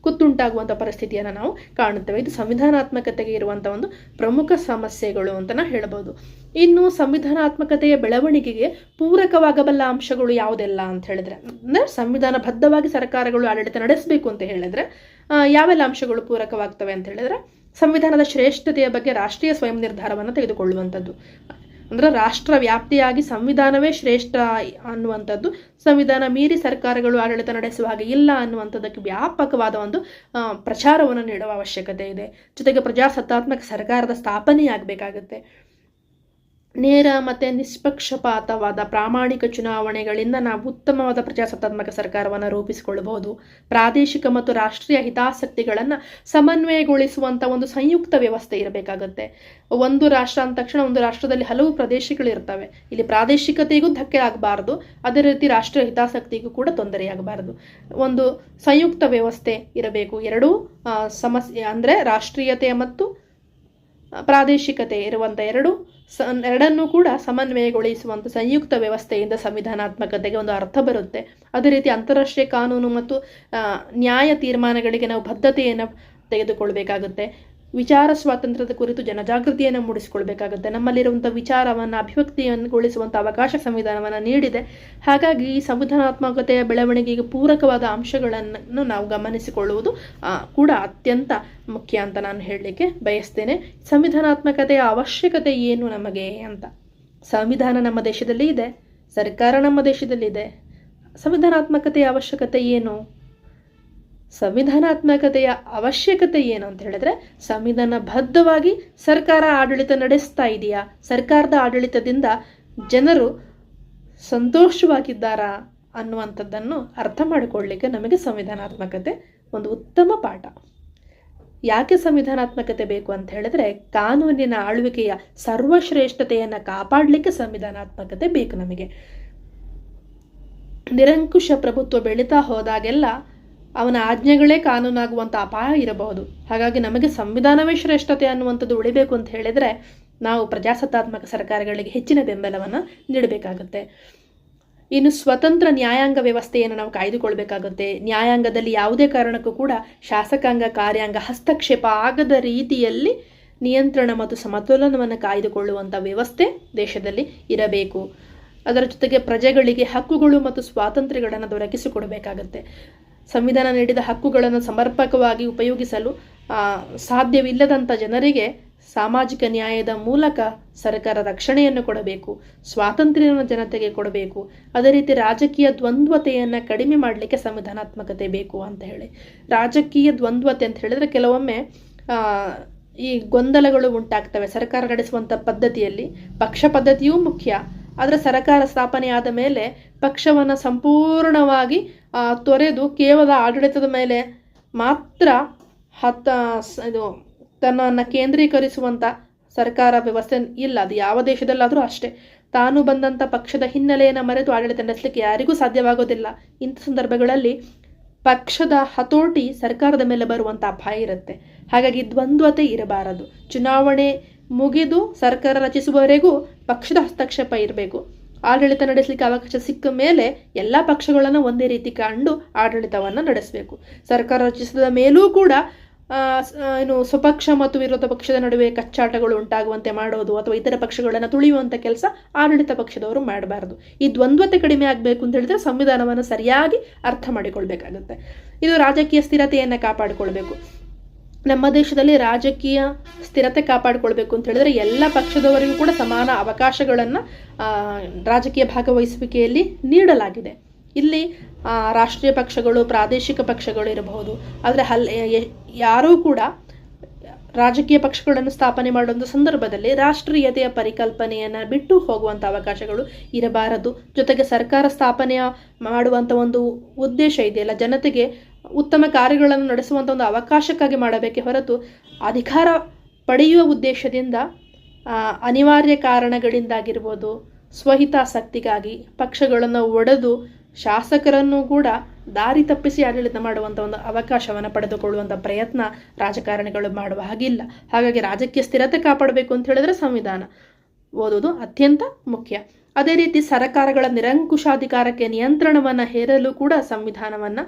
ಕುತ್ತುಂಟಾಗುವಂಥ ಪರಿಸ್ಥಿತಿಯನ್ನು ನಾವು ಕಾಣುತ್ತೇವೆ. ಇದು ಸಂವಿಧಾನಾತ್ಮಕತೆಗೆ ಇರುವಂಥ ಒಂದು ಪ್ರಮುಖ ಸಮಸ್ಯೆಗಳು ಅಂತ ಹೇಳ್ಬೋದು. ಇನ್ನು ಸಂವಿಧಾನಾತ್ಮಕತೆಯ ಬೆಳವಣಿಗೆಗೆ ಪೂರಕವಾಗಬಲ್ಲ ಅಂಶಗಳು ಯಾವುದೆಲ್ಲ ಅಂತ ಹೇಳಿದ್ರೆ, ಅಂದರೆ ಸಂವಿಧಾನಬದ್ಧವಾಗಿ ಸರ್ಕಾರಗಳು ಆಡಳಿತ ನಡೆಸಬೇಕು ಅಂತ ಹೇಳಿದ್ರೆ ಯಾವೆಲ್ಲ ಅಂಶಗಳು ಪೂರಕವಾಗ್ತವೆ ಅಂತ ಹೇಳಿದ್ರೆ, ಸಂವಿಧಾನದ ಶ್ರೇಷ್ಠತೆಯ ಬಗ್ಗೆ ರಾಷ್ಟ್ರೀಯ ಸ್ವಯಂ ನಿರ್ಧಾರವನ್ನು ತೆಗೆದುಕೊಳ್ಳುವಂಥದ್ದು. ಅಂದರೆ ರಾಷ್ಟ್ರ ವ್ಯಾಪ್ತಿಯಾಗಿ ಸಂವಿಧಾನವೇ ಶ್ರೇಷ್ಠ ಅನ್ನುವಂಥದ್ದು, ಸಂವಿಧಾನ ಮೀರಿ ಸರ್ಕಾರಗಳು ಆಡಳಿತ ನಡೆಸುವ ಹಾಗೆ ಇಲ್ಲ ಅನ್ನುವಂಥದ್ದಕ್ಕೆ ವ್ಯಾಪಕವಾದ ಒಂದು ಪ್ರಚಾರವನ್ನು ನೀಡುವ ಅವಶ್ಯಕತೆ ಇದೆ. ಜೊತೆಗೆ ಪ್ರಜಾಸತ್ತಾತ್ಮಕ ಸರ್ಕಾರದ ಸ್ಥಾಪನೆಯಾಗಬೇಕಾಗುತ್ತೆ. ನೇರ ಮತ್ತು ನಿಷ್ಪಕ್ಷಪಾತವಾದ ಪ್ರಾಮಾಣಿಕ ಚುನಾವಣೆಗಳಿಂದ ನಾವು ಉತ್ತಮವಾದ ಪ್ರಜಾಸತ್ತಾತ್ಮಕ ಸರ್ಕಾರವನ್ನು ರೂಪಿಸಿಕೊಳ್ಳಬಹುದು. ಪ್ರಾದೇಶಿಕ ಮತ್ತು ರಾಷ್ಟ್ರೀಯ ಹಿತಾಸಕ್ತಿಗಳನ್ನು ಸಮನ್ವಯಗೊಳಿಸುವಂಥ ಒಂದು ಸಂಯುಕ್ತ ವ್ಯವಸ್ಥೆ ಇರಬೇಕಾಗುತ್ತೆ. ಒಂದು ರಾಷ್ಟ್ರ ಅಂದ ತಕ್ಷಣ ಒಂದು ರಾಷ್ಟ್ರದಲ್ಲಿ ಹಲವು ಪ್ರದೇಶಗಳಿರ್ತವೆ. ಇಲ್ಲಿ ಪ್ರಾದೇಶಿಕತೆಗೂ ಧಕ್ಕೆ ಆಗಬಾರ್ದು, ಅದೇ ರೀತಿ ರಾಷ್ಟ್ರೀಯ ಹಿತಾಸಕ್ತಿಗೂ ಕೂಡ ತೊಂದರೆಯಾಗಬಾರ್ದು. ಒಂದು ಸಂಯುಕ್ತ ವ್ಯವಸ್ಥೆ ಇರಬೇಕು. ಎರಡೂ ಸಮಸ್ಯೆ ಅಂದರೆ ರಾಷ್ಟ್ರೀಯತೆ ಮತ್ತು ಪ್ರಾದೇಶಿಕತೆ ಇರುವಂಥ ಎರಡನ್ನೂ ಕೂಡ ಸಮನ್ವಯಗೊಳಿಸುವಂಥ ಸಂಯುಕ್ತ ವ್ಯವಸ್ಥೆಯಿಂದ ಸಂವಿಧಾನಾತ್ಮಕತೆಗೆ ಒಂದು ಅರ್ಥ ಬರುತ್ತೆ. ಅದೇ ರೀತಿ ಅಂತಾರಾಷ್ಟ್ರೀಯ ಕಾನೂನು ಮತ್ತು ನ್ಯಾಯ ತೀರ್ಮಾನಗಳಿಗೆ ನಾವು ಬದ್ಧತೆಯನ್ನು ತೆಗೆದುಕೊಳ್ಬೇಕಾಗುತ್ತೆ. ವಿಚಾರ ಸ್ವಾತಂತ್ರ್ಯದ ಕುರಿತು ಜನಜಾಗೃತಿಯನ್ನು ಮೂಡಿಸಿಕೊಳ್ಬೇಕಾಗುತ್ತೆ. ನಮ್ಮಲ್ಲಿರುವಂಥ ವಿಚಾರವನ್ನು ಅಭಿವ್ಯಕ್ತಿಗೊಳಿಸುವಂಥ ಅವಕಾಶ ಸಂವಿಧಾನವನ್ನು ನೀಡಿದೆ. ಹಾಗಾಗಿ ಈ ಸಂವಿಧಾನಾತ್ಮಕತೆಯ ಬೆಳವಣಿಗೆಗೆ ಪೂರಕವಾದ ಅಂಶಗಳನ್ನು ನಾವು ಗಮನಿಸಿಕೊಳ್ಳುವುದು ಕೂಡ ಅತ್ಯಂತ ಮುಖ್ಯ ಅಂತ ನಾನು ಹೇಳಲಿಕ್ಕೆ ಬಯಸ್ತೇನೆ. ಸಂವಿಧಾನಾತ್ಮಕತೆಯ ಅವಶ್ಯಕತೆ ಏನು ನಮಗೆ ಅಂತ. ಸಂವಿಧಾನ ನಮ್ಮ ದೇಶದಲ್ಲಿ ಇದೆ, ಸರ್ಕಾರ ನಮ್ಮ ದೇಶದಲ್ಲಿದೆ. ಸಂವಿಧಾನಾತ್ಮಕತೆಯ ಅವಶ್ಯಕತೆ ಏನು? ಸಂವಿಧಾನಾತ್ಮಕತೆಯ ಅವಶ್ಯಕತೆ ಏನು ಅಂತ ಹೇಳಿದ್ರೆ, ಸಂವಿಧಾನಬದ್ಧವಾಗಿ ಸರ್ಕಾರ ಆಡಳಿತ ನಡೆಸ್ತಾ ಇದೆಯಾ, ಸರ್ಕಾರದ ಆಡಳಿತದಿಂದ ಜನರು ಸಂತೋಷವಾಗಿದ್ದಾರಾ ಅನ್ನುವಂಥದ್ದನ್ನು ಅರ್ಥ ಮಾಡಿಕೊಳ್ಳಲಿಕ್ಕೆ ನಮಗೆ ಸಂವಿಧಾನಾತ್ಮಕತೆ ಒಂದು ಉತ್ತಮ ಪಾಠ. ಯಾಕೆ ಸಂವಿಧಾನಾತ್ಮಕತೆ ಬೇಕು ಅಂತ ಹೇಳಿದ್ರೆ, ಕಾನೂನಿನ ಆಳ್ವಿಕೆಯ ಸರ್ವಶ್ರೇಷ್ಠತೆಯನ್ನು ಕಾಪಾಡಲಿಕ್ಕೆ ಸಂವಿಧಾನಾತ್ಮಕತೆ ಬೇಕು ನಮಗೆ. ನಿರಂಕುಶ ಪ್ರಭುತ್ವ ಬೆಳೀತಾ ಹೋದಾಗೆಲ್ಲ ಅವನ ಆಜ್ಞೆಗಳೇ ಕಾನೂನಾಗುವಂಥ ಅಪಾಯ ಇರಬಹುದು. ಹಾಗಾಗಿ ನಮಗೆ ಸಂವಿಧಾನವೇ ಶ್ರೇಷ್ಠತೆ ಅನ್ನುವಂಥದ್ದು ಉಳಿಬೇಕು ಅಂತ ಹೇಳಿದರೆ ನಾವು ಪ್ರಜಾಸತ್ತಾತ್ಮಕ ಸರ್ಕಾರಗಳಿಗೆ ಹೆಚ್ಚಿನ ಬೆಂಬಲವನ್ನು ನೀಡಬೇಕಾಗುತ್ತೆ. ಇನ್ನು ಸ್ವತಂತ್ರ ನ್ಯಾಯಾಂಗ ವ್ಯವಸ್ಥೆಯನ್ನು ನಾವು ಕಾಯ್ದುಕೊಳ್ಬೇಕಾಗುತ್ತೆ. ನ್ಯಾಯಾಂಗದಲ್ಲಿ ಯಾವುದೇ ಕಾರಣಕ್ಕೂ ಕೂಡ ಶಾಸಕಾಂಗ ಕಾರ್ಯಾಂಗ ಹಸ್ತಕ್ಷೇಪ ಆಗದ ರೀತಿಯಲ್ಲಿ ನಿಯಂತ್ರಣ ಮತ್ತು ಸಮತೋಲನವನ್ನು ಕಾಯ್ದುಕೊಳ್ಳುವಂಥ ವ್ಯವಸ್ಥೆ ದೇಶದಲ್ಲಿ ಇರಬೇಕು. ಅದರ ಜೊತೆಗೆ ಪ್ರಜೆಗಳಿಗೆ ಹಕ್ಕುಗಳು ಮತ್ತು ಸ್ವಾತಂತ್ರ್ಯಗಳನ್ನು ದೊರಕಿಸಿಕೊಡಬೇಕಾಗತ್ತೆ. ಸಂವಿಧಾನ ನೀಡಿದ ಹಕ್ಕುಗಳನ್ನು ಸಮರ್ಪಕವಾಗಿ ಉಪಯೋಗಿಸಲು ಸಾಧ್ಯವಿಲ್ಲದಂಥ ಜನರಿಗೆ ಸಾಮಾಜಿಕ ನ್ಯಾಯದ ಮೂಲಕ ಸರ್ಕಾರ ರಕ್ಷಣೆಯನ್ನು ಕೊಡಬೇಕು, ಸ್ವಾತಂತ್ರ್ಯವನ್ನು ಜನತೆಗೆ ಕೊಡಬೇಕು. ಅದೇ ರೀತಿ ರಾಜಕೀಯ ದ್ವಂದ್ವತೆಯನ್ನು ಕಡಿಮೆ ಮಾಡಲಿಕ್ಕೆ ಸಂವಿಧಾನಾತ್ಮಕತೆ ಬೇಕು ಅಂತ ಹೇಳಿ. ರಾಜಕೀಯ ದ್ವಂದ್ವತೆ ಅಂತ ಹೇಳಿದ್ರೆ ಕೆಲವೊಮ್ಮೆ ಈ ಗೊಂದಲಗಳು ಉಂಟಾಗ್ತವೆ. ಸರ್ಕಾರ ನಡೆಸುವಂಥ ಪದ್ಧತಿಯಲ್ಲಿ ಪಕ್ಷ ಪದ್ಧತಿಯೂ ಮುಖ್ಯ, ಆದರೆ ಸರ್ಕಾರ ಸ್ಥಾಪನೆಯಾದ ಮೇಲೆ ಪಕ್ಷವನ್ನು ಸಂಪೂರ್ಣವಾಗಿ ತೊರೆದು ಕೇವಲ ಆಡಳಿತದ ಮೇಲೆ ಮಾತ್ರ ಇದು ತನ್ನನ್ನು ಕೇಂದ್ರೀಕರಿಸುವಂಥ ಸರ್ಕಾರ ವ್ಯವಸ್ಥೆ ಇಲ್ಲ. ಅದು ಯಾವ ದೇಶದಲ್ಲಾದರೂ ಅಷ್ಟೇ. ತಾನು ಬಂದಂಥ ಪಕ್ಷದ ಹಿನ್ನೆಲೆಯನ್ನು ಮರೆತು ಆಡಳಿತ ನಡೆಸಲಿಕ್ಕೆ ಯಾರಿಗೂ ಸಾಧ್ಯವಾಗೋದಿಲ್ಲ. ಇಂಥ ಸಂದರ್ಭಗಳಲ್ಲಿ ಪಕ್ಷದ ಹತೋಟಿ ಸರ್ಕಾರದ ಮೇಲೆ ಬರುವಂಥ ಅಪಾಯ ಇರುತ್ತೆ. ಹಾಗಾಗಿ ದ್ವಂದ್ವತೆ ಇರಬಾರದು. ಚುನಾವಣೆ ಮುಗಿದು ಸರ್ಕಾರ ರಚಿಸುವವರೆಗೂ ಪಕ್ಷದ ಹಸ್ತಕ್ಷೇಪ ಇರಬೇಕು. ಆಡಳಿತ ನಡೆಸಲಿಕ್ಕೆ ಅವಕಾಶ ಸಿಕ್ಕ ಮೇಲೆ ಎಲ್ಲ ಪಕ್ಷಗಳನ್ನು ಒಂದೇ ರೀತಿ ಕಂಡು ಆಡಳಿತವನ್ನು ನಡೆಸಬೇಕು. ಸರ್ಕಾರ ರಚಿಸಿದ ಮೇಲೂ ಕೂಡ ಸ್ವಪಕ್ಷ ಮತ್ತು ವಿರೋಧ ಪಕ್ಷದ ನಡುವೆ ಕಚ್ಚಾಟಗಳು ಉಂಟಾಗುವಂತೆ ಮಾಡೋದು ಅಥವಾ ಇತರ ಪಕ್ಷಗಳನ್ನು ತುಳಿಯುವಂಥ ಕೆಲಸ ಆಡಳಿತ ಪಕ್ಷದವರು ಮಾಡಬಾರದು. ಈ ದ್ವಂದ್ವತೆ ಕಡಿಮೆ ಆಗಬೇಕು ಅಂತ ಹೇಳಿದ್ರೆ ಸಂವಿಧಾನವನ್ನು ಸರಿಯಾಗಿ ಅರ್ಥ ಮಾಡಿಕೊಳ್ಬೇಕಾಗುತ್ತೆ. ಇದು ರಾಜಕೀಯ ಸ್ಥಿರತೆಯನ್ನು ಕಾಪಾಡಿಕೊಳ್ಬೇಕು. ನಮ್ಮ ದೇಶದಲ್ಲಿ ರಾಜಕೀಯ ಸ್ಥಿರತೆ ಕಾಪಾಡಿಕೊಳ್ಬೇಕು ಅಂತ ಹೇಳಿದ್ರೆ ಎಲ್ಲ ಪಕ್ಷದವರಿಗೂ ಕೂಡ ಸಮಾನ ಅವಕಾಶಗಳನ್ನು ರಾಜಕೀಯ ಭಾಗವಹಿಸುವಿಕೆಯಲ್ಲಿ ನೀಡಲಾಗಿದೆ. ಇಲ್ಲಿ ರಾಷ್ಟ್ರೀಯ ಪಕ್ಷಗಳು, ಪ್ರಾದೇಶಿಕ ಪಕ್ಷಗಳು ಇರಬಹುದು, ಆದರೆ ಯಾರೂ ಕೂಡ ರಾಜಕೀಯ ಪಕ್ಷಗಳನ್ನು ಸ್ಥಾಪನೆ ಮಾಡುವಂಥ ಸಂದರ್ಭದಲ್ಲಿ ರಾಷ್ಟ್ರೀಯತೆಯ ಪರಿಕಲ್ಪನೆಯನ್ನು ಬಿಟ್ಟು ಹೋಗುವಂಥ ಅವಕಾಶಗಳು ಇರಬಾರದು. ಜೊತೆಗೆ ಸರ್ಕಾರ ಸ್ಥಾಪನೆಯ ಮಾಡುವಂಥ ಒಂದು ಉದ್ದೇಶ ಇದೆಯಲ್ಲ, ಜನತೆಗೆ ಉತ್ತಮ ಕಾರ್ಯಗಳನ್ನು ನಡೆಸುವಂಥ ಒಂದು ಅವಕಾಶಕ್ಕಾಗಿ ಮಾಡಬೇಕೇ ಹೊರತು ಅಧಿಕಾರ ಪಡೆಯುವ ಉದ್ದೇಶದಿಂದ ಅನಿವಾರ್ಯ ಕಾರಣಗಳಿಂದಾಗಿರ್ಬೋದು, ಸ್ವಹಿತಾಸಕ್ತಿಗಾಗಿ ಪಕ್ಷಗಳನ್ನು ಒಡೆದು ಶಾಸಕರನ್ನು ಕೂಡ ದಾರಿ ತಪ್ಪಿಸಿ ಆಡಳಿತ ಮಾಡುವಂಥ ಒಂದು ಅವಕಾಶವನ್ನು ಪಡೆದುಕೊಳ್ಳುವಂಥ ಪ್ರಯತ್ನ ರಾಜಕಾರಣಿಗಳು ಮಾಡುವ ಹಾಗಿಲ್ಲ. ಹಾಗಾಗಿ ರಾಜಕೀಯ ಸ್ಥಿರತೆ ಕಾಪಾಡಬೇಕು ಅಂತ ಹೇಳಿದ್ರೆ ಸಂವಿಧಾನ ಓದುವುದು ಅತ್ಯಂತ ಮುಖ್ಯ. ಅದೇ ರೀತಿ ಸರ್ಕಾರಗಳ ನಿರಂಕುಶಾಧಿಕಾರಕ್ಕೆ ನಿಯಂತ್ರಣವನ್ನು ಹೇರಲು ಕೂಡ ಸಂವಿಧಾನವನ್ನು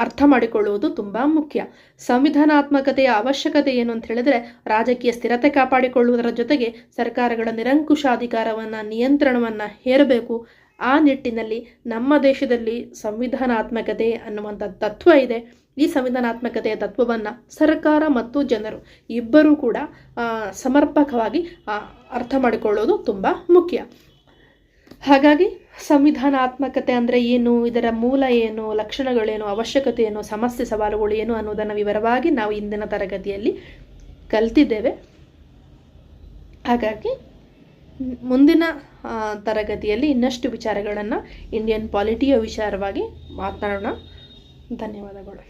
ಅರ್ಥ ಮಾಡಿಕೊಳ್ಳುವುದು ತುಂಬ ಮುಖ್ಯ. ಸಂವಿಧಾನಾತ್ಮಕತೆಯ ಅವಶ್ಯಕತೆ ಏನು ಅಂತ ಹೇಳಿದ್ರೆ ರಾಜಕೀಯ ಸ್ಥಿರತೆ ಕಾಪಾಡಿಕೊಳ್ಳುವುದರ ಜೊತೆಗೆ ಸರ್ಕಾರಗಳ ನಿರಂಕುಶಾಧಿಕಾರವನ್ನು, ನಿಯಂತ್ರಣವನ್ನು ಹೇರಬೇಕು. ಆ ನಿಟ್ಟಿನಲ್ಲಿ ನಮ್ಮ ದೇಶದಲ್ಲಿ ಸಂವಿಧಾನಾತ್ಮಕತೆ ಅನ್ನುವಂಥ ತತ್ವ ಇದೆ. ಈ ಸಂವಿಧಾನಾತ್ಮಕತೆಯ ತತ್ವವನ್ನು ಸರ್ಕಾರ ಮತ್ತು ಜನರು ಇಬ್ಬರೂ ಕೂಡ ಸಮರ್ಪಕವಾಗಿ ಅರ್ಥ ಮಾಡಿಕೊಳ್ಳೋದು ತುಂಬ ಮುಖ್ಯ. ಹಾಗಾಗಿ ಸಂವಿಧಾನಾತ್ಮಕತೆ ಅಂದರೆ ಏನು, ಇದರ ಮೂಲ ಏನು, ಲಕ್ಷಣಗಳೇನು, ಅವಶ್ಯಕತೆ ಏನು, ಸಮಸ್ಯೆ ಸವಾಲುಗಳು ಏನು ಅನ್ನೋದನ್ನು ವಿವರವಾಗಿ ನಾವು ಇಂದಿನ ತರಗತಿಯಲ್ಲಿ ಕಲಿತಿದ್ದೇವೆ. ಹಾಗಾಗಿ ಮುಂದಿನ ತರಗತಿಯಲ್ಲಿ ಇನ್ನಷ್ಟು ವಿಚಾರಗಳನ್ನು ಇಂಡಿಯನ್ ಪಾಲಿಟಿಯ ವಿಚಾರವಾಗಿ ಮಾತನಾಡೋಣ. ಧನ್ಯವಾದಗಳು.